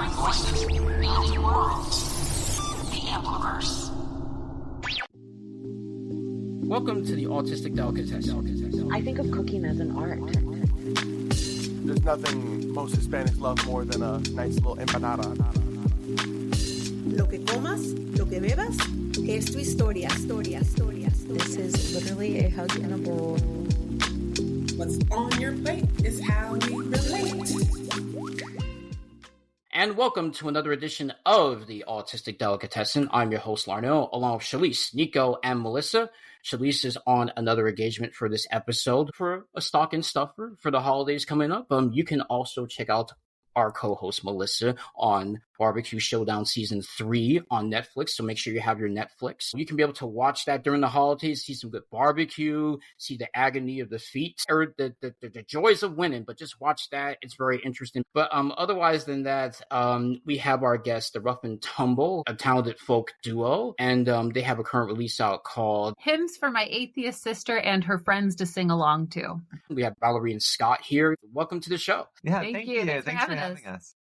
Inspiring voices, building worlds. The Ampliverse. Welcome to the Autistic Delicatessen. I think of cooking as an art. There's nothing most Hispanics love more than a nice little empanada. Lo que comas, lo que bebas, es tu historia. This is literally a hug in a bowl. What's on your plate is how we relate. And welcome to another edition of the Autistic Delicatessen. I'm your host, Larrnell, along with Shalese, Nikko, and Melissa. Shalese is on another engagement for this episode for a stocking stuffer for the holidays coming up. You can also check out our co-host Melissa on Barbecue Showdown Season 3 on Netflix, so make sure you have your Netflix. You can be able to watch that during the holidays, see some good barbecue, see the agony of defeat, or the joys of winning, but just watch that. It's very interesting. But otherwise than that, we have our guest, the Rough and Tumble, a talented folk duo, and they have a current release out called Hymns for My Atheist Sister and Her Friends to Sing Along To. We have Mallory and Scott here. Welcome to the show. Yeah, Thank you. Thanks for having us.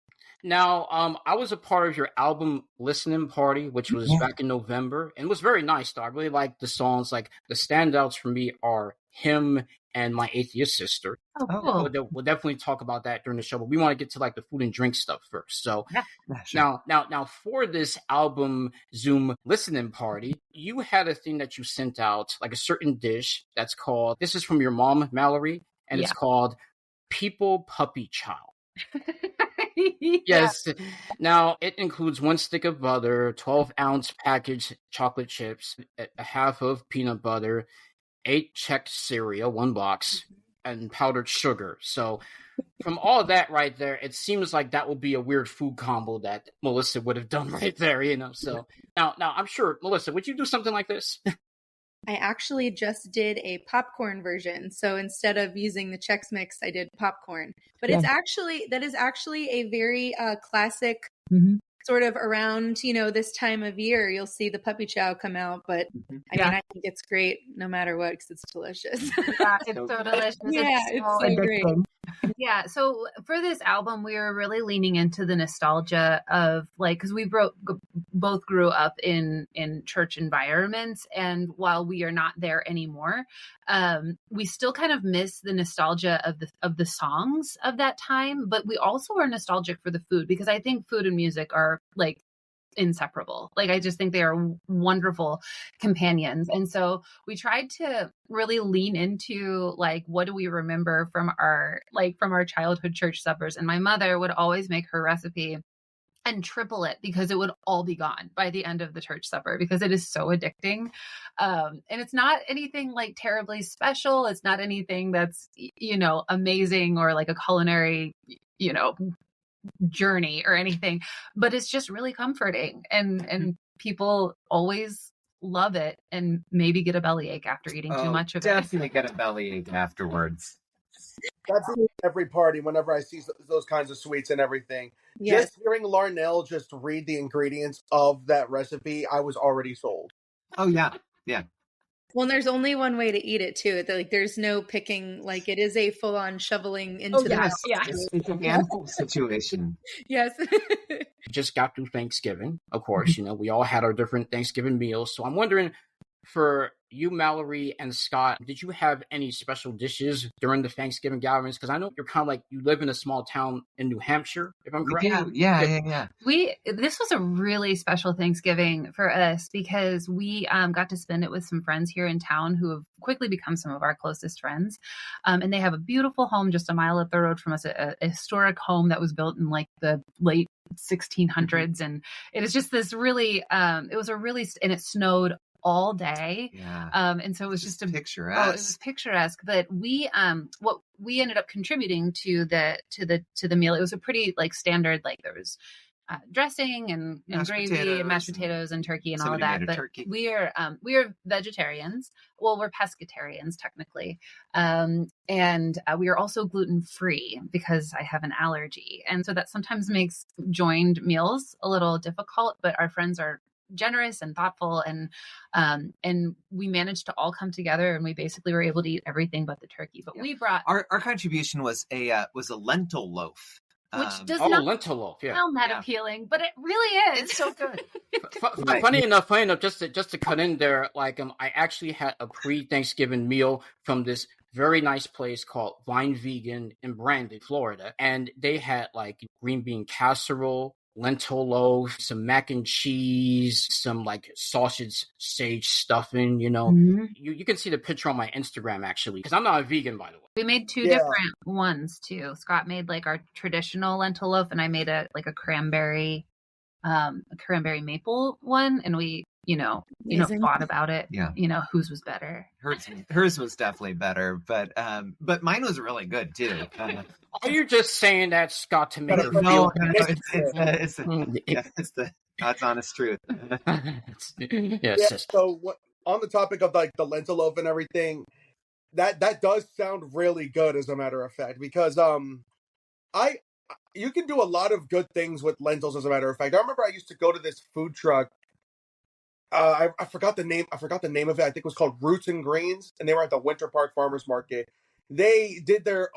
Now, I was a part of your album listening party, which was back in November, and it was very nice, though. I really liked the songs. Like, the standouts for me are Hymn and My Atheist Sister. Oh, cool. We'll definitely talk about that during the show, but we want to get to, like, the food and drink stuff first. So, Sure. now, for this album Zoom listening party, you had a thing that you sent out, like a certain dish that's called, this is from your mom, Mallory, and it's called People Puppy Chow. Yes. Now, it includes 1 stick of butter, 12-ounce packaged chocolate chips, a half of peanut butter, 8 checked cereal, 1 box, and powdered sugar. So from all that right there, it seems like that would be a weird food combo that Melissa would have done right there, you know? So now I'm sure, Melissa, would you do something like this? I actually just did a popcorn version. So instead of using the Chex Mix, I did popcorn. But that is actually a very classic sort of around, this time of year, you'll see the puppy chow come out. But I mean, I think it's great no matter what, because it's delicious. Yeah, it's so delicious. It's so great. Yeah. So for this album, we were really leaning into the nostalgia of because we both grew up in church environments. And while we are not there anymore, we still kind of miss the nostalgia of the songs of that time. But we also are nostalgic for the food, because I think food and music are inseparable. I just think they are wonderful companions. And so we tried to really lean into what do we remember from our childhood church suppers. And my mother would always make her recipe and triple it, because it would all be gone by the end of the church supper, because it is so addicting. And it's not anything terribly special. It's not anything that's, amazing or a culinary, journey or anything, but it's just really comforting, and people always love it and maybe get a bellyache after eating too much of Definitely get a bellyache afterwards. That's in every party whenever I see those kinds of sweets and everything. Yes. Just hearing Larrnell just read the ingredients of that recipe, I was already sold. Oh, yeah. Well, and there's only one way to eat it too. There's no picking. It is a full-on shoveling into the mouth. Yeah. It's a handful situation. Yes. Just got through Thanksgiving, of course. We all had our different Thanksgiving meals. So I'm wondering, for you, Mallory and Scott, did you have any special dishes during the Thanksgiving gatherings? Because I know you're kind of you live in a small town in New Hampshire, if I'm correct. Yeah. This was a really special Thanksgiving for us, because we got to spend it with some friends here in town who have quickly become some of our closest friends. And they have a beautiful home just a mile up the road from us, a historic home that was built in the late 1600s. And it is just this really, and it snowed all day. Yeah. And so it was just picturesque. Oh, it was picturesque. But we what we ended up contributing to the meal, it was a pretty standard, there was dressing and gravy and mashed potatoes and turkey and all of that. But we are vegetarians. Well, we're pescatarians technically. And we are also gluten-free, because I have an allergy. And so that sometimes makes joined meals a little difficult, but our friends are generous and thoughtful, and we managed to all come together, and we basically were able to eat everything but the turkey. But we brought our contribution was a lentil loaf Which does Oh, not lentil loaf, yeah. sound that Yeah. appealing, but it really is. It's so good. Right. Funny enough, just to cut in there, like I actually had a pre-Thanksgiving meal from this very nice place called Vine Vegan in Brandon, Florida, and they had like green bean casserole, lentil loaf, some mac and cheese, some like sausage sage stuffing. Mhm. You can see the picture on my Instagram actually, because I'm not a vegan, by the way. We made two Yeah. different ones too. Scott made like our traditional lentil loaf, and I made a cranberry maple one, and we Amazing. fought about it. Yeah. Whose was better. Hers was definitely better, but mine was really good too. Are you just saying that, Scott, to make her feel? No, it's the God's honest truth. Yes. Yeah, Yes. so on the topic of like the lentil loaf and everything, that does sound really good, as a matter of fact, because you can do a lot of good things with lentils, as a matter of fact. I remember I used to go to this food truck. I forgot the name. I forgot the name of it. I think it was called Roots and Grains, and they were at the Winter Park Farmers Market. They did their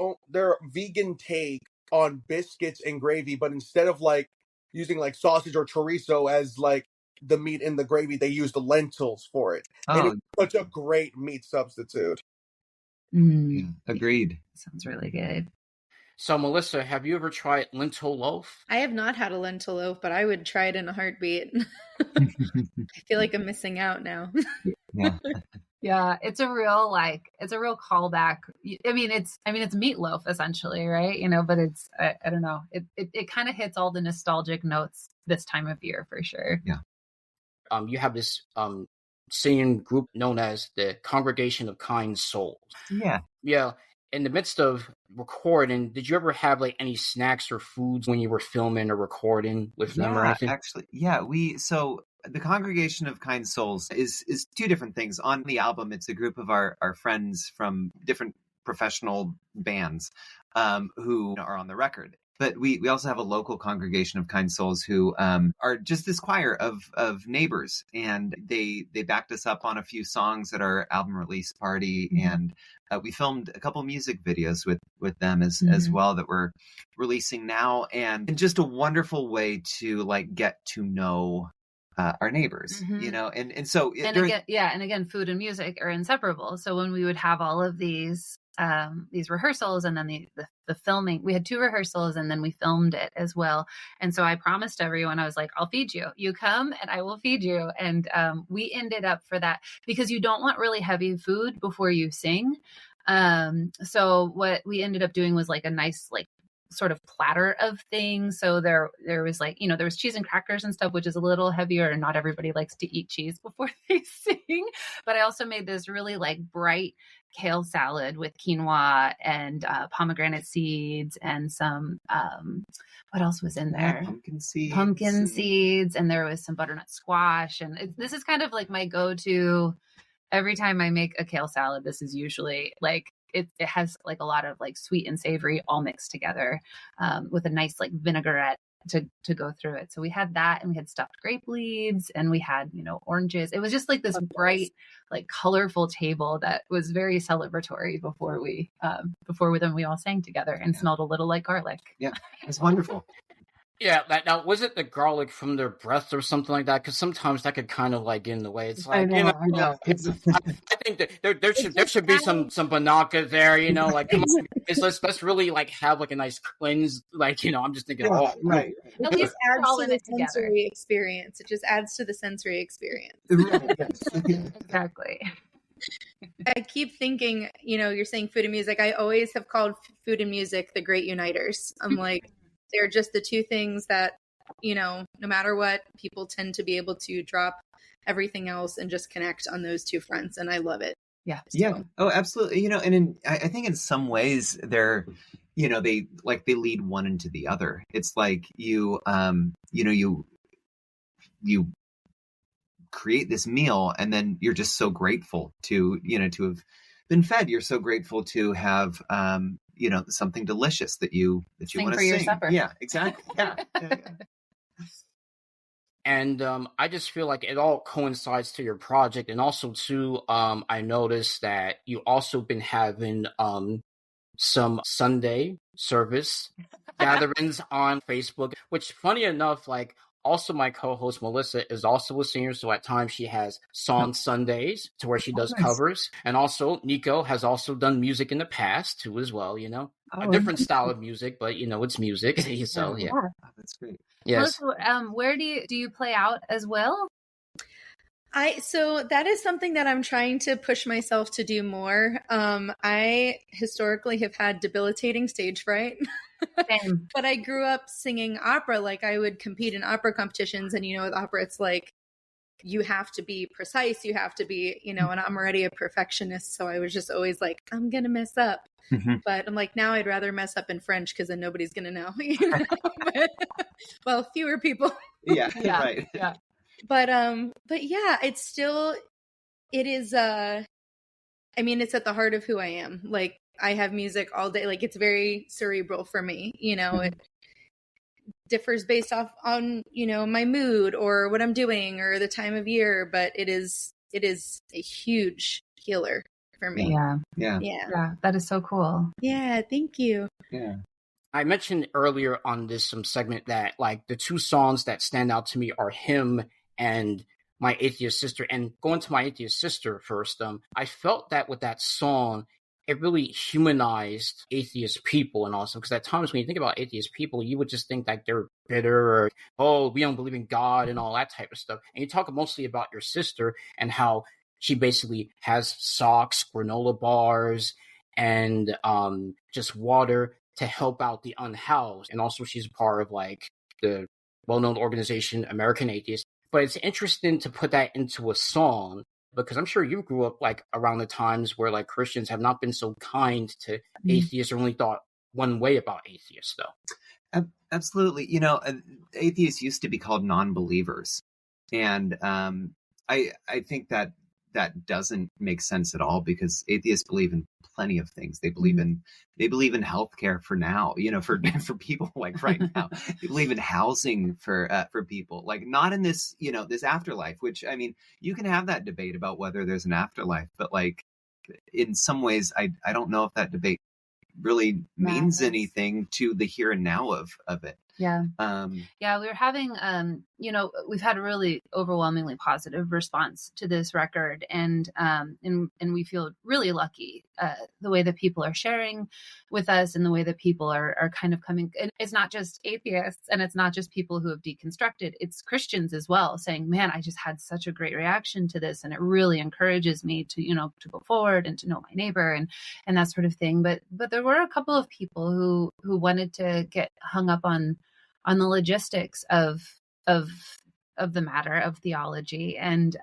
vegan take on biscuits and gravy, but instead of like using like sausage or chorizo as like the meat in the gravy, they used the lentils for it. And it's such a great meat substitute. Yeah, agreed. Sounds really good. So, Melissa, have you ever tried lentil loaf? I have not had a lentil loaf, but I would try it in a heartbeat. I feel like I'm missing out now. Yeah. Yeah, it's a real callback. I mean, it's meatloaf essentially, right? But it's I don't know. It kind of hits all the nostalgic notes this time of year for sure. Yeah. You have this singing group known as the Congregation of Kind Souls. Yeah. Yeah. In the midst of recording, did you ever have like any snacks or foods when you were filming or recording with them or anything? Actually, yeah. So the Congregation of Kind Souls is two different things. On the album, it's a group of our friends from different professional bands who are on the record. But we also have a local Congregation of Kind Souls who are just this choir of neighbors, and they backed us up on a few songs at our album release party, and we filmed a couple music videos with them as well that we're releasing now, and just a wonderful way to like get to know our neighbors, and so again, food and music are inseparable. So when we would have all of these rehearsals and then the filming, we had 2 rehearsals and then we filmed it as well. And so I promised everyone, I was like, I'll feed you. You come and I will feed you. And we ended up for that because you don't want really heavy food before you sing. So what we ended up doing was like a nice, like sort of platter of things. So there was like, there was cheese and crackers and stuff, which is a little heavier and not everybody likes to eat cheese before they sing. But I also made this really like bright kale salad with quinoa and pomegranate seeds and some, what else was in there? Pumpkin seeds. And there was some butternut squash. And this is kind of like my go-to every time I make a kale salad. This is usually like, it has like a lot of like sweet and savory all mixed together with a nice like vinaigrette to go through it. So we had that, and we had stuffed grape leaves, and we had, oranges. It was just like this bright, like colorful table that was very celebratory before we all sang together and smelled a little like garlic. Yeah, it's wonderful. Yeah, now was it the garlic from their breath or something like that? Because sometimes that could kind of like get in the way. It's like I know. I think that there should be some banaka there. Like come on, let's really like have like a nice cleanse. Like I'm just thinking, right. At least adds to the sensory experience. It just adds to the sensory experience. Exactly. I keep thinking, you're saying food and music. I always have called food and music the great uniters. I'm like, they're just the two things that, no matter what, people tend to be able to drop everything else and just connect on those two fronts. And I love it. Yeah. So. Yeah. Oh, absolutely. And I think in some ways they're, they lead one into the other. It's like you create this meal, and then you're just so grateful to have been fed. You're so grateful to have, something delicious that you want to for your sing. supper. Yeah, exactly. Yeah. And I just feel like it all coincides to your project. And also, too, I noticed that you also been having some Sunday service gatherings on Facebook, which funny enough, like also my co-host Melissa is also a singer. So at times she has Song Sundays to where she does covers. And also Nikko has also done music in the past too as well, you know. A different style of music, but you know, it's music. So yeah. Oh, that's great. Yes. Melissa, where do you play out as well? So that is something that I'm trying to push myself to do more. I historically have had debilitating stage fright. Same. But I grew up singing opera. Like I would compete in opera competitions, and you know, with opera, it's like you have to be precise, you have to be, you know, and I'm already a perfectionist, so I was just always like, I'm gonna mess up. But I'm like, now I'd rather mess up in French because then nobody's gonna know. You know? Well, fewer people. Yeah, right. Yeah. But yeah, it is I mean, it's at the heart of who I am. Like I have music all day. Like it's very cerebral for me, you know. It differs based off on, you know, my mood or what I'm doing or the time of year, but it is a huge healer for me. Yeah. That is so cool. Yeah, thank you. Yeah. I mentioned earlier on this segment that like the two songs that stand out to me are Him and My Atheist Sister. And going to My Atheist Sister first, I felt that with that song, it really humanized atheist people and also because at times when you think about atheist people, you would just think that they're bitter or, oh, we don't believe in God and all that type of stuff. And you talk mostly about your sister and how she basically has socks, granola bars, and just water to help out the unhoused. And also she's part of like the well-known organization American Atheist. But it's interesting to put that into a song because I'm sure you grew up like around the times where like Christians have not been so kind to atheists or only thought one way about atheists though. Absolutely. You know, atheists used to be called non-believers. And I think that doesn't make sense at all because atheists believe in plenty of things. They believe in healthcare for now, you know, for people like right now. They believe in housing for people, like not in this, you know, this afterlife, which I mean, you can have that debate about whether there's an afterlife, but like in some ways, I don't know if that debate really means anything to the here and now of it. Yeah. We were having, you know, we've had a really overwhelmingly positive response to this record and we feel really lucky, the way that people are sharing with us and the way that people are kind of coming. And it's not just atheists and it's not just people who have deconstructed, it's Christians as well saying, man, I just had such a great reaction to this. And it really encourages me to, you know, to go forward and to know my neighbor and that sort of thing. But there were a couple of people who wanted to get hung up on the logistics of the matter of theology. And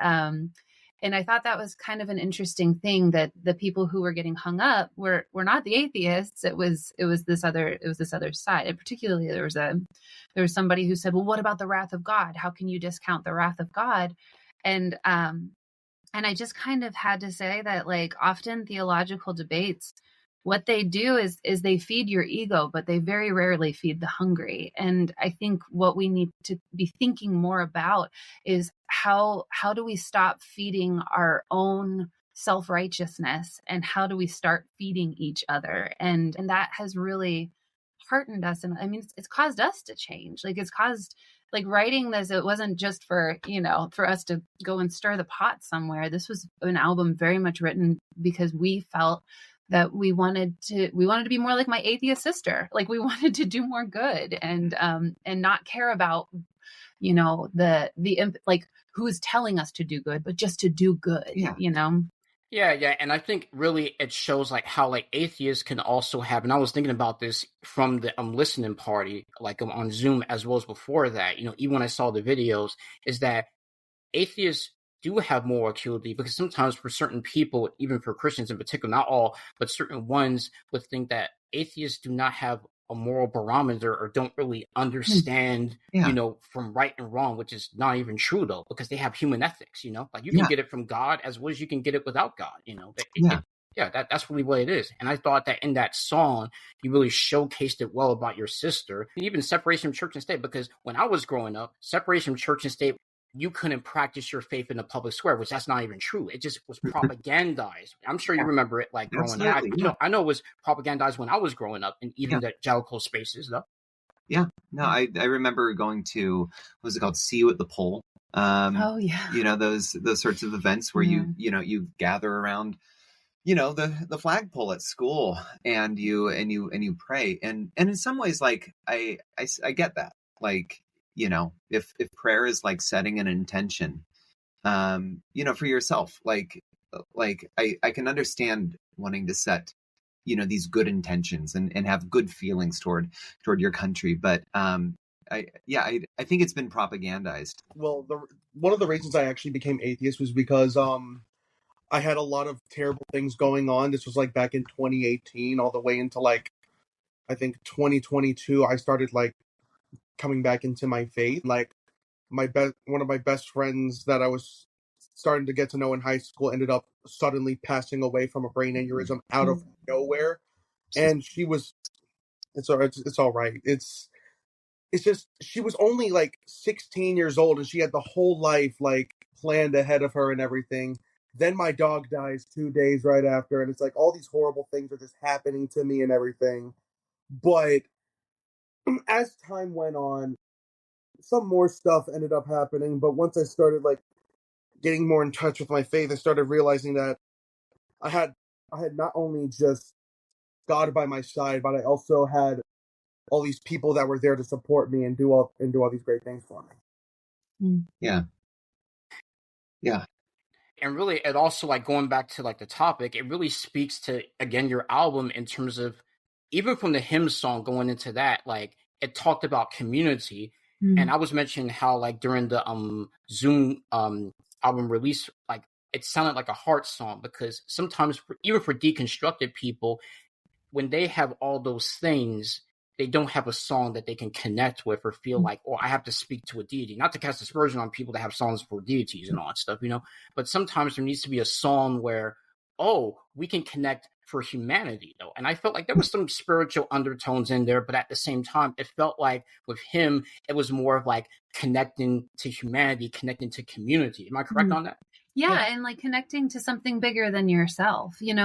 I thought that was kind of an interesting thing that the people who were getting hung up were not the atheists. It was this other side. And particularly there was somebody who said, well, what about the wrath of God? How can you discount the wrath of God? And I just kind of had to say that like often theological debates, what they do is they feed your ego, but they very rarely feed the hungry. And I think what we need to be thinking more about is how do we stop feeding our own self-righteousness and how do we start feeding each other? And that has really heartened us. And I mean, it's caused us to change. Like it's caused, like writing this, it wasn't just for, you know, for us to go and stir the pot somewhere. This was an album very much written because we felt that we wanted to be more like my atheist sister. Like we wanted to do more good and not care about, you know, the like who is telling us to do good, but just to do good, you know? Yeah. And I think really it shows like how like atheists can also have, and I was thinking about this from the listening party, like on Zoom as well as before that, you know, even when I saw the videos, is that atheists do have more acuity because sometimes for certain people, even for Christians in particular, not all, but certain ones would think that atheists do not have a moral barometer or don't really understand, you know, from right and wrong, which is not even true though, because they have human ethics, you know, like you can get it from God as well as you can get it without God, you know. That's really what it is. And I thought that in that song, you really showcased it well about your sister, and even separation of church and state, because when I was growing up, separation of church and state, you couldn't practice your faith in the public square, which that's not even true. It just was propagandized. I'm sure you remember it like growing up. You know, I know it was propagandized when I was growing up in even the Jellicoe spaces though. Yeah. No, I remember going to, what was it called? See You at the Pole. Oh yeah. You know, those sorts of events where you gather around, the flagpole at school and you pray. And in some ways, like, I get that. Like, if prayer is like setting an intention, for yourself, like I can understand wanting to set, these good intentions and have good feelings toward your country. But I think it's been propagandized. Well, one of the reasons I actually became atheist was because I had a lot of terrible things going on. This was like back in 2018, all the way into like I think 2022. I started like coming back into my faith. Like one of my best friends that I was starting to get to know in high school ended up suddenly passing away from a brain aneurysm out of nowhere, and she was. It's all right. It's just she was only like 16 years old and she had the whole life like planned ahead of her and everything. Then my dog dies 2 days right after, and it's like all these horrible things are just happening to me and everything. But as time went on, some more stuff ended up happening. But once I started like getting more in touch with my faith, I started realizing that I had not only just God by my side, but I also had all these people that were there to support me and do all these great things for me. Yeah. And really, it also, like, going back to like the topic, it really speaks to, again, your album in terms of, even from the hymn song going into that, like, it talked about community. And I was mentioning how, like, during the Zoom album release, like, it sounded like a heart song, because sometimes even for deconstructed people, when they have all those things, they don't have a song that they can connect with or feel like, oh, I have to speak to a deity. Not to cast aspersion on people that have songs for deities and all that stuff, but sometimes there needs to be a song where, oh, we can connect for humanity, though. And I felt like there was some spiritual undertones in there, but at the same time, it felt like with him, it was more of like connecting to humanity, connecting to community. Am I correct on that? Yeah, and like connecting to something bigger than yourself, and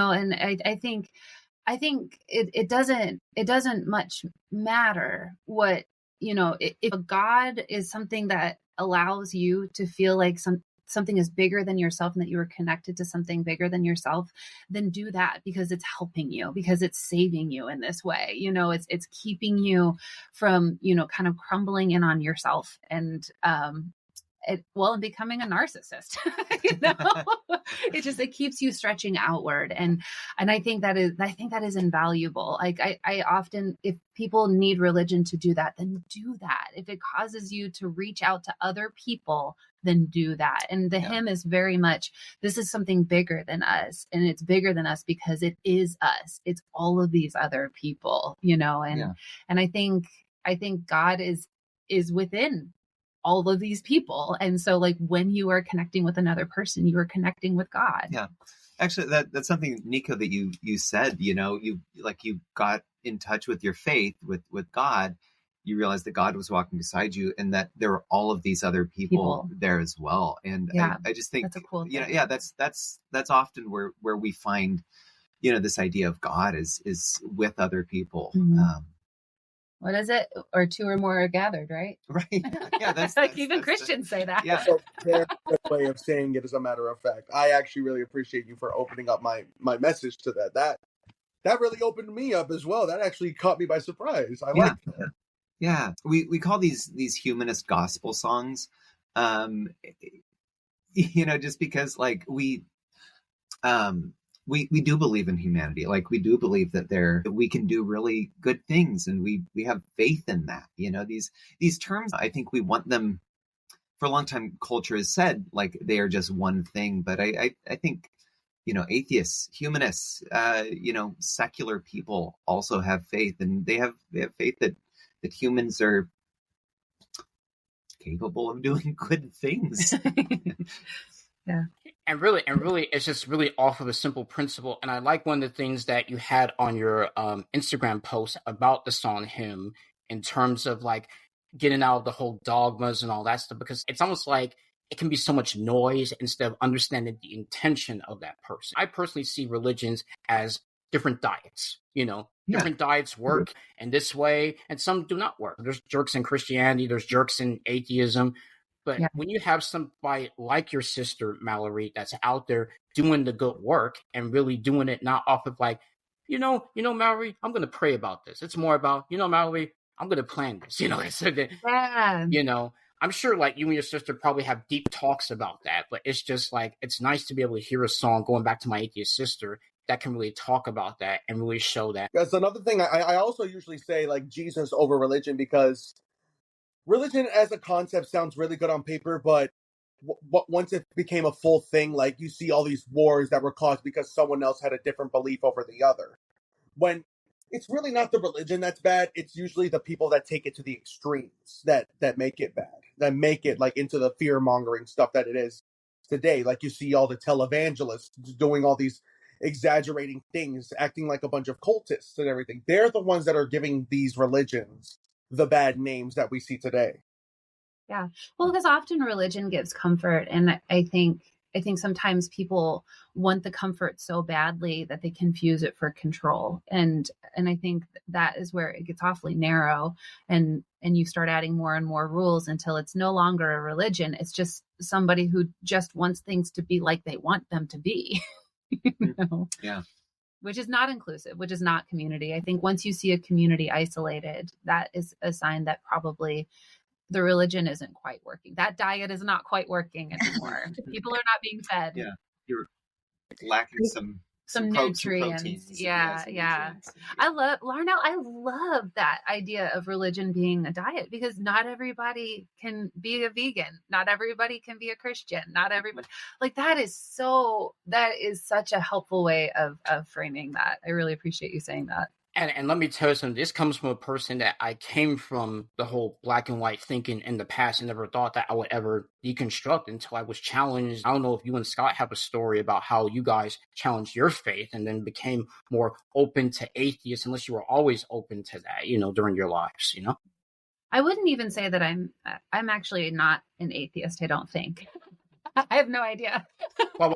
I think it doesn't much matter what, if a God is something that allows you to feel like something is bigger than yourself and that you are connected to something bigger than yourself, then do that, because it's helping you, because it's saving you in this way. It's keeping you from, kind of crumbling in on yourself and, and becoming a narcissist. It keeps you stretching outward, and I think that is invaluable. Like I often, if people need religion to do that, then do that. If it causes you to reach out to other people, then do that. And the hymn is very much, this is something bigger than us, and it's bigger than us because it is us. It's all of these other people, and I think God is within all of these people. And so, like, when you are connecting with another person, you are connecting with God. Yeah. Actually, that's something, Nikko, that you said, you got in touch with your faith, with God. You realized that God was walking beside you, and that there were all of these other people there as well. And I just think, that's a cool thing. That's often where we find, this idea of God is with other people. What is it? Or two or more are gathered, right? Right. Yeah, that's like even Christians say that. Yeah. So their way of saying it, as a matter of fact. I actually really appreciate you for opening up my message to that. That really opened me up as well. That actually caught me by surprise. I like that. Yeah. We call these humanist gospel songs, just because, like, we do believe in humanity. Like, we do believe that we can do really good things, and we have faith in that. These terms, I think we want them, for a long time, culture has said, like, they are just one thing. But I think, atheists, humanists, secular people also have faith, and they have faith that humans are capable of doing good things. Yeah. And really, it's just really off of a simple principle. And I like one of the things that you had on your Instagram post about the song hymn, in terms of like getting out of the whole dogmas and all that stuff, because it's almost like it can be so much noise instead of understanding the intention of that person. I personally see religions as different diets, Yeah. different diets work in this way and some do not work. There's jerks in Christianity, there's jerks in atheism. But Yeah. when you have somebody like your sister, Mallory, that's out there doing the good work and really doing it not off of like, Mallory, I'm going to pray about this. It's more about, Mallory, I'm going to plan this, so that, Yeah. I'm sure like you and your sister probably have deep talks about that, but it's just like, it's nice to be able to hear a song going back to my atheist sister that can really talk about that and really show that. That's another thing. I also usually say like Jesus over religion, because religion as a concept sounds really good on paper, but once it became a full thing, like you see all these wars that were caused because someone else had a different belief over the other. When it's really not the religion that's bad, it's usually the people that take it to the extremes that make it bad, that make it like into the fear-mongering stuff that it is today. Like you see all the televangelists doing all these exaggerating things, acting like a bunch of cultists and everything. They're the ones that are giving these religions the bad names that we see today. Yeah. Well, because often religion gives comfort. And I think sometimes people want the comfort so badly that they confuse it for control. And I think that is where it gets awfully narrow, and you start adding more and more rules until it's no longer a religion. It's just somebody who just wants things to be like they want them to be. Yeah. Which is not inclusive, which is not community. I think once you see a community isolated, that is a sign that probably the religion isn't quite working. That diet is not quite working anymore. People are not being fed. Yeah. You're lacking some nutrients. proteins. Yeah. Nutrients. I love Larrnell. I love that idea of religion being a diet, because not everybody can be a vegan. Not everybody can be a Christian. Not everybody, like that is such a helpful way of framing that. I really appreciate you saying that. And let me tell you something, this comes from a person that I came from the whole black and white thinking in the past and never thought that I would ever deconstruct until I was challenged. I don't know if you and Scott have a story about how you guys challenged your faith and then became more open to atheists, unless you were always open to that, during your lives, I wouldn't even say that I'm actually not an atheist, I don't think. I have no idea. Well,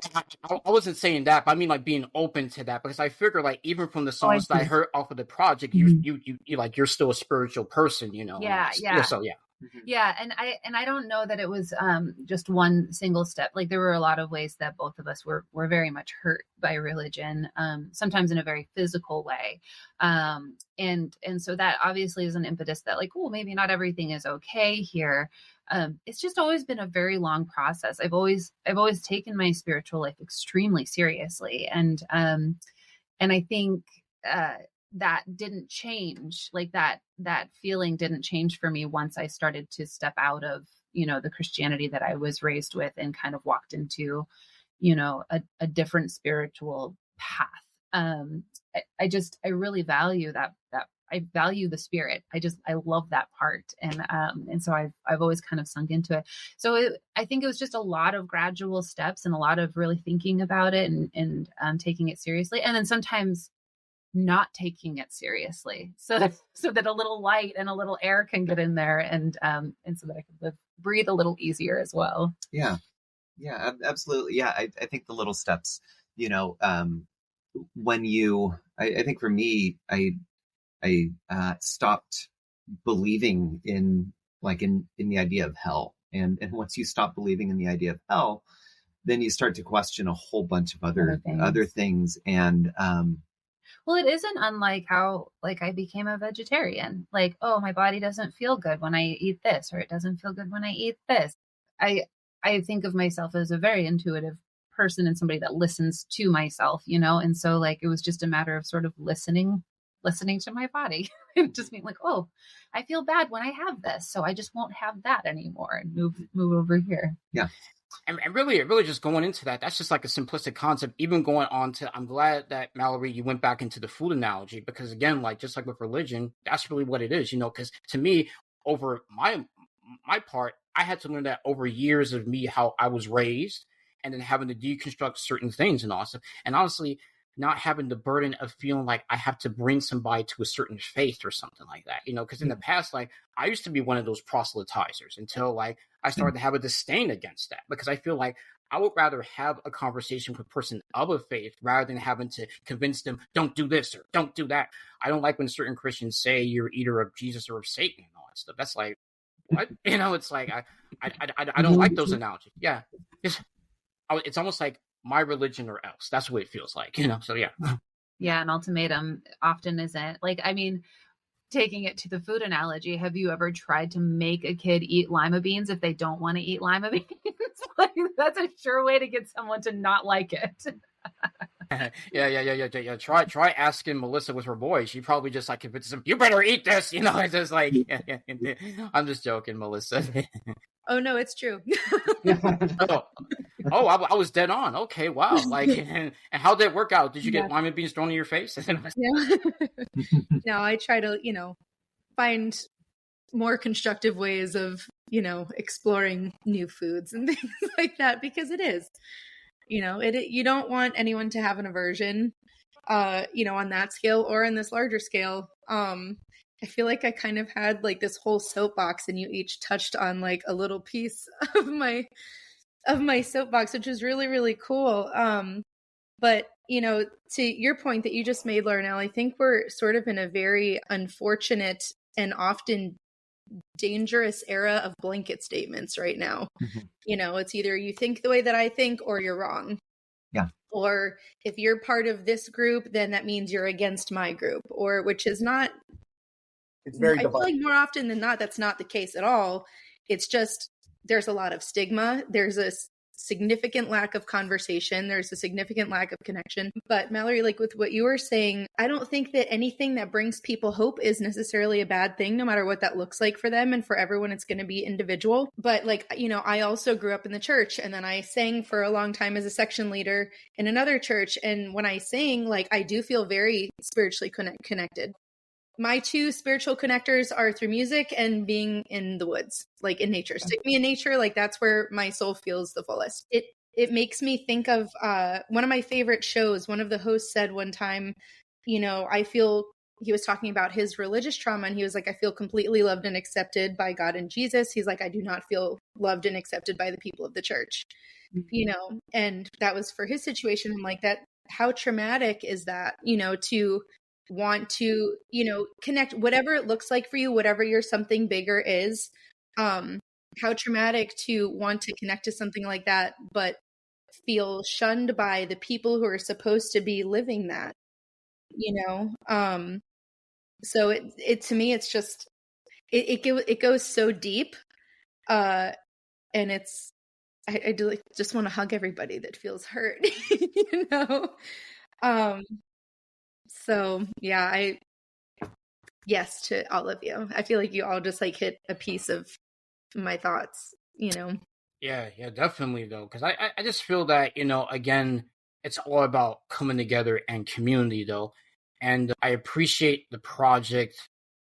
I wasn't saying that, but I mean like being open to that, because I figure like even from the songs that I heard off of the project, you like you're still a spiritual person, Yeah. So yeah. Yeah, and I don't know that it was just one single step. Like there were a lot of ways that both of us were very much hurt by religion, sometimes in a very physical way, and so that obviously is an impetus that like, oh, maybe not everything is okay here. It's just always been a very long process. I've always taken my spiritual life extremely seriously, and I think that didn't change. Like that feeling didn't change for me once I started to step out of the Christianity that I was raised with and kind of walked into a different spiritual path. I really value that I value the spirit. I love that part. And so I've always kind of sunk into it. So I think it was just a lot of gradual steps and a lot of really thinking about it and taking it seriously. And then sometimes not taking it seriously so that a little light and a little air can get in there and so that I can breathe a little easier as well. Yeah, absolutely. Yeah. I think the little steps, when I think for me, I stopped believing in the idea of hell. And once you stop believing in the idea of hell, then you start to question a whole bunch of other things. And, well, it isn't unlike how I became a vegetarian. Like, oh, my body doesn't feel good when I eat this, or it doesn't feel good when I eat this. I think of myself as a very intuitive person and somebody that listens to myself, and so it was just a matter of sort of listening to my body and just being like, oh, I feel bad when I have this, so I just won't have that anymore and move over here. Yeah. And really just going into that, that's just like a simplistic concept. Even going on to, I'm glad that Mallory, you went back into the food analogy, because again, just like with religion, that's really what it is, because to me, over my part, I had to learn that over years of me, how I was raised, and then having to deconstruct certain things and all stuff. And honestly, not having the burden of feeling like I have to bring somebody to a certain faith or something like that, because in the past, like, I used to be one of those proselytizers until like I started to have a disdain against that, because I feel like I would rather have a conversation with a person of a faith rather than having to convince them, don't do this or don't do that. I don't like when certain Christians say you're either of Jesus or of Satan and all that stuff. That's like, what? It's like, I don't like those analogies. Yeah. It's almost like my religion or else. That's what it feels like, So yeah. Yeah, an ultimatum often isn't. Like, I mean, taking it to the food analogy, have you ever tried to make a kid eat lima beans if they don't want to eat lima beans? Like, that's a sure way to get someone to not like it. Yeah. Try asking Melissa with her boy. She probably just like convinces him, you better eat this. It's just like, I'm just joking, Melissa. Oh no, it's true. I was dead on. Okay, wow. Like, and how did it work out? Did you get lima beans thrown in your face? No, I try to, find more constructive ways of, exploring new foods and things like that, because it is, you don't want anyone to have an aversion, on that scale or in this larger scale. I feel like I kind of had like this whole soapbox, and you each touched on like a little piece of my soapbox, which is really, really cool. But, to your point that you just made, Larrnell, I think we're sort of in a very unfortunate and often dangerous era of blanket statements right now. It's either you think the way that I think or you're wrong. Yeah. Or if you're part of this group, then that means you're against my group, or which is not. It's very I feel like more often than not, that's not the case at all. It's just there's a lot of stigma. There's a significant lack of conversation. There's a significant lack of connection. But Mallory, like with what you were saying, I don't think that anything that brings people hope is necessarily a bad thing, no matter what that looks like for them. And for everyone, it's going to be individual. But like, I also grew up in the church, and then I sang for a long time as a section leader in another church. And when I sing, like, I do feel very spiritually connected. My two spiritual connectors are through music and being in the woods, like in nature. Stick me in nature, like that's where my soul feels the fullest. It makes me think of one of my favorite shows. One of the hosts said one time, he was talking about his religious trauma, and he was like, I feel completely loved and accepted by God and Jesus. He's like, I do not feel loved and accepted by the people of the church, and that was for his situation. I'm like, that, how traumatic is that, to want to, connect, whatever it looks like for you, whatever your something bigger is, how traumatic to want to connect to something like that, but feel shunned by the people who are supposed to be living that, so it to me, it's just, it goes so deep, and it's, I do like, just want to hug everybody that feels hurt, So yeah, yes to all of you. I feel like you all just like hit a piece of my thoughts, Yeah, definitely though. Cause I just feel that, again, it's all about coming together and community though. And I appreciate the project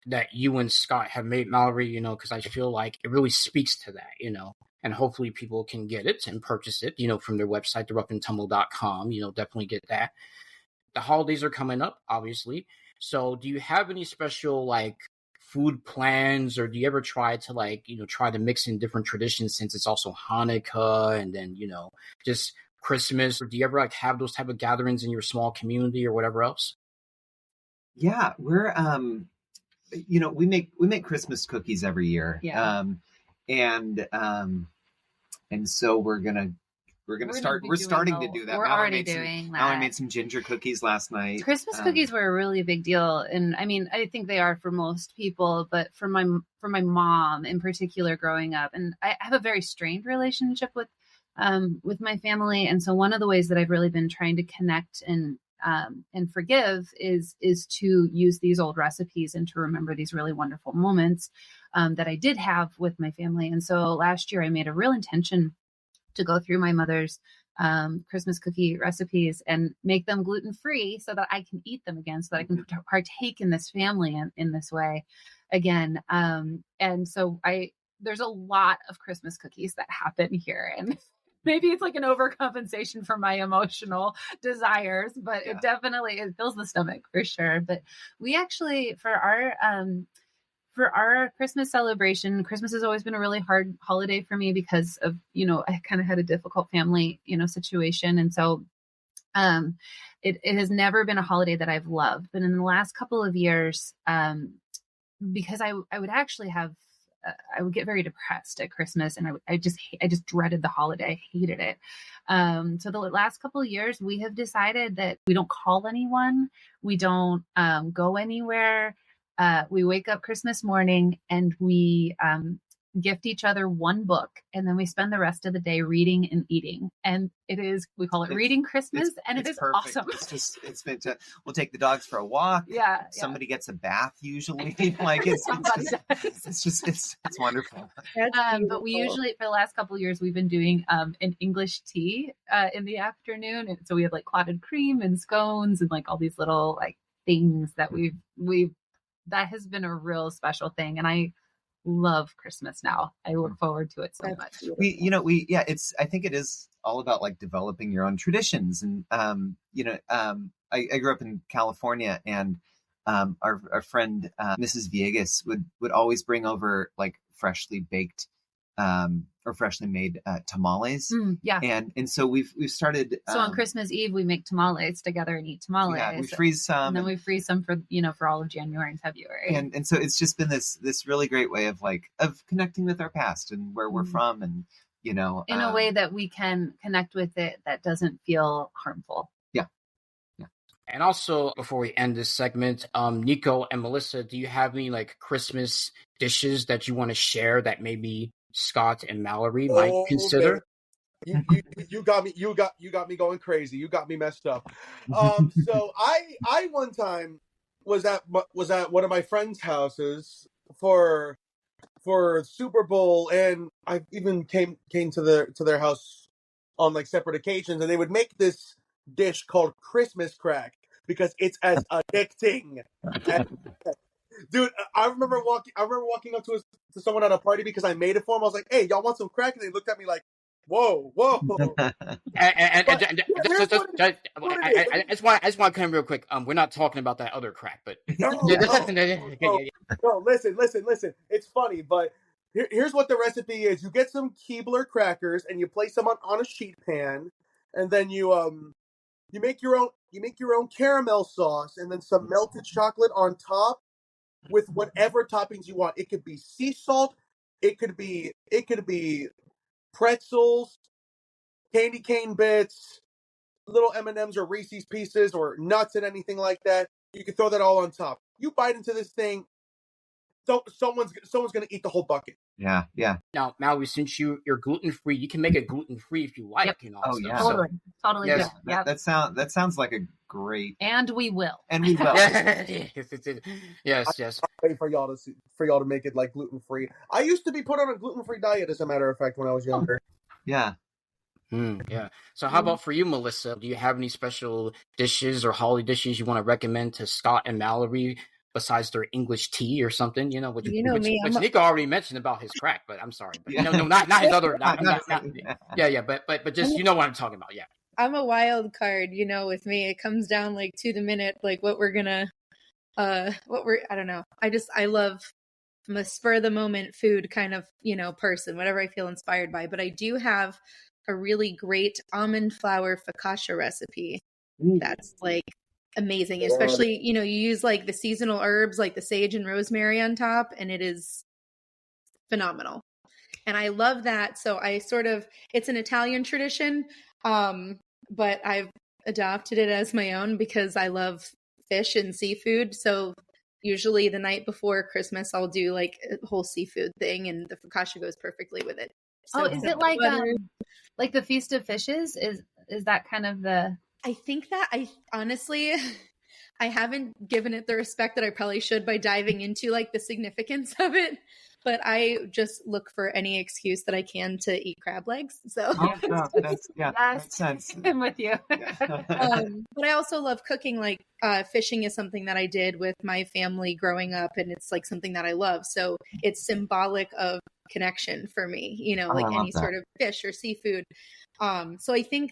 that you and Scott have made, Mallory, cause I feel like it really speaks to that, and hopefully people can get it and purchase it, from their website, theroughandtumble.com, definitely get that. The holidays are coming up, obviously. So do you have any special like food plans, or do you ever try to try to mix in different traditions, since it's also Hanukkah and then, just Christmas? Or do you ever like have those type of gatherings in your small community or whatever else? Yeah, we're, we make Christmas cookies every year. Yeah. And so we're starting to do that. We're already doing that. Mallory made some ginger cookies last night. Christmas cookies were a really big deal, and I mean, I think they are for most people, but for my mom in particular, growing up, and I have a very strained relationship with my family, and so one of the ways that I've really been trying to connect and forgive is to use these old recipes and to remember these really wonderful moments that I did have with my family. And so last year I made a real intention to go through my mother's Christmas cookie recipes and make them gluten-free so that I can eat them again, so that I can partake in this family in this way again. And so there's a lot of Christmas cookies that happen here. And maybe it's like an overcompensation for my emotional desires, but it definitely, it fills the stomach for sure. But we actually, for our Christmas celebration, Christmas has always been a really hard holiday for me because of, I kind of had a difficult family, situation. And so it has never been a holiday that I've loved. But in the last couple of years, because I would actually I would get very depressed at Christmas, and I just dreaded the holiday. I hated it. So the last couple of years, we have decided that we don't call anyone. We don't go anywhere. We wake up Christmas morning and we gift each other one book, and then we spend the rest of the day reading and eating. And we call it Reading Christmas, and it is perfect. awesome. It's fantastic. We'll take the dogs for a walk. Yeah. Somebody gets a bath usually. Like it's wonderful. But we usually, for the last couple of years, we've been doing an English tea in the afternoon. And so we have like clotted cream and scones and like all these little like things that that has been a real special thing. And I love Christmas now. I look forward to it so much. I think it is all about like developing your own traditions. And, I grew up in California, and our friend, Mrs. Viegas would always bring over like freshly baked, or freshly made tamales. And so we've started. So on Christmas Eve, we make tamales together and eat tamales. Yeah, we freeze some. And then we freeze some for all of January and February. And so it's just been this really great way of connecting with our past and where we're from, and in a way that we can connect with it that doesn't feel harmful. Yeah. And also, before we end this segment, Nikko and Melissa, do you have any like Christmas dishes that you want to share that maybe Scott and Mallory might consider? Man. You got me going crazy. You got me messed up. So I one time was at one of my friends' houses for Super Bowl, and I even came to their house on like separate occasions, and they would make this dish called Christmas crack because it's as addicting. Dude, I remember walking up to someone at a party because I made it for them. I was like, "Hey, y'all want some crack?" And they looked at me like, "Whoa." I just want to come real quick. We're not talking about that other crack, but no, listen. It's funny, but here's what the recipe is: you get some Keebler crackers and you place them on a sheet pan, and then you make your own caramel sauce, and then some melted chocolate on top with whatever toppings you want. It could be sea salt, it could be pretzels, candy cane bits, little M&Ms or Reese's Pieces or nuts and anything like that. You can throw that all on top. You bite into this thing, so someone's going to eat the whole bucket. Yeah. Now, Mallory, since you're gluten-free, you can make it gluten-free if you like. Yep. Stuff. Totally. Yes, Yeah. That sounds like a great. And we will. Yes. I'll wait for y'all to make it like gluten-free. I used to be put on a gluten-free diet, as a matter of fact, when I was younger. Yeah. Yeah. So how about for you, Melissa? Do you have any special dishes or holiday dishes you want to recommend to Scott and Mallory besides their English tea or something? Which Nikko already mentioned about his crack, but I'm sorry. But not his other. But just what I'm talking about. Yeah. I'm a wild card, with me. It comes down like to the minute, like what we're gonna, I don't know. I'm a spur of the moment food kind of, person, whatever I feel inspired by. But I do have a really great almond flour focaccia recipe. That's like amazing, especially, you use like the seasonal herbs, like the sage and rosemary on top, and it is phenomenal. And I love that. So it's an Italian tradition. But I've adopted it as my own because I love fish and seafood. So usually the night before Christmas, I'll do like a whole seafood thing, and the focaccia goes perfectly with it. So is it like the Feast of Fishes? Is that kind of the? I think that honestly, I haven't given it the respect that I probably should by diving into like the significance of it. But I just look for any excuse that I can to eat crab legs. So makes sense. I'm with you. But I also love cooking. Like fishing is something that I did with my family growing up, and it's like something that I love. So it's symbolic of connection for me, you know, Oh, like I love any that. sort of fish or seafood. So I think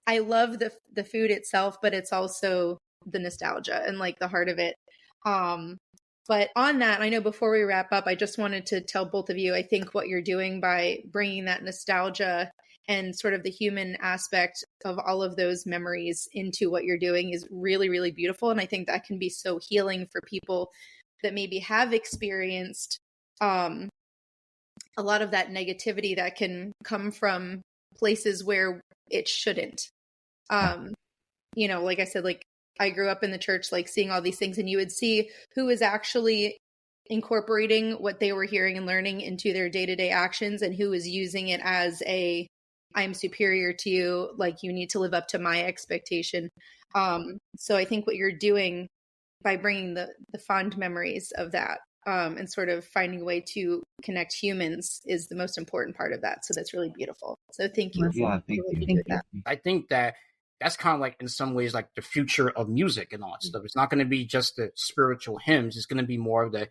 I love the food itself, but it's also the nostalgia and like the heart of it. But on that, I know before we wrap up, I just wanted to tell both of you, I think what you're doing by bringing that nostalgia and sort of the human aspect of all of those memories into what you're doing is really, really beautiful. And I think that can be so healing for people that maybe have experienced a lot of that negativity that can come from places where it shouldn't. You know, like I said, like I grew up in the church, like seeing all these things, and you would see who is actually incorporating what they were hearing and learning into their day-to-day actions, and who is using it as I'm superior to you, like you need to live up to my expectation. So I think what you're doing by bringing the fond memories of that and sort of finding a way to connect humans is the most important part of that. So that's really beautiful. So thank you. Yeah, thank you. That. I think that's kind of like in some ways like the future of music and all that stuff. It's not going to be just the spiritual hymns. It's going to be more of the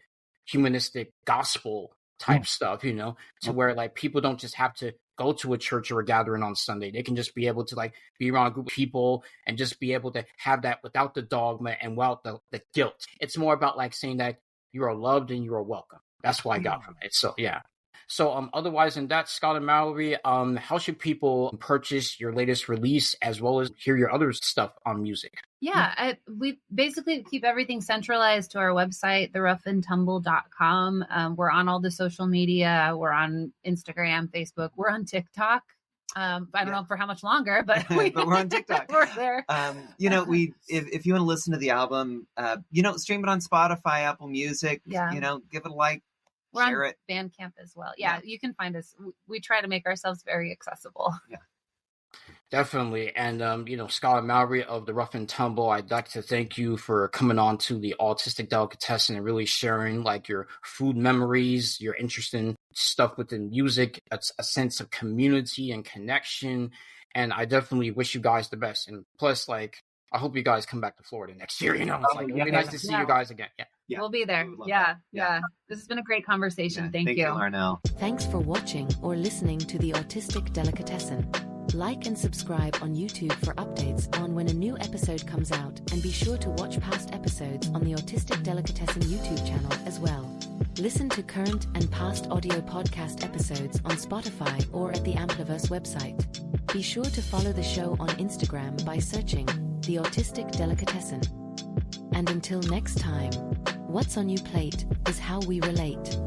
humanistic gospel type stuff, you know, to where like people don't just have to go to a church or a gathering on Sunday. They can just be able to like be around a group of people and just be able to have that without the dogma and without the guilt. It's more about like saying that you are loved and you are welcome. That's what I got from it. So yeah. So otherwise than that, Scott and Mallory, how should people purchase your latest release as well as hear your other stuff on music? Yeah, we basically keep everything centralized to our website, theroughandtumble.com. We're on all the social media. We're on Instagram, Facebook. We're on TikTok. I don't know for how much longer, but, but we're on TikTok. We're there. You know, if you want to listen to the album, you know, stream it on Spotify, Apple Music. Yeah. You know, give it a like. We're share on it. Bandcamp as well. Yeah, you can find us. We try to make ourselves very accessible. Yeah. Definitely. And, you know, Scott and Mallory of the Rough and Tumble, I'd like to thank you for coming on to the Autistic Delicatessen and really sharing like your food memories, your interesting stuff within music, a sense of community and connection. And I definitely wish you guys the best. And plus, like, I hope you guys come back to Florida next year. You know, it's it'll be nice to see you guys again. We'll be there. Yeah. This has been a great conversation. Thank you. Larrnell. Thanks for watching or listening to the Autistic Delicatessen. Like and subscribe on YouTube for updates on when a new episode comes out, and be sure to watch past episodes on the Autistic Delicatessen YouTube channel as well. Listen to current and past audio podcast episodes on Spotify or at the Ampliverse website. Be sure to follow the show on Instagram by searching The Autistic Delicatessen. And until next time, what's on your plate is how we relate.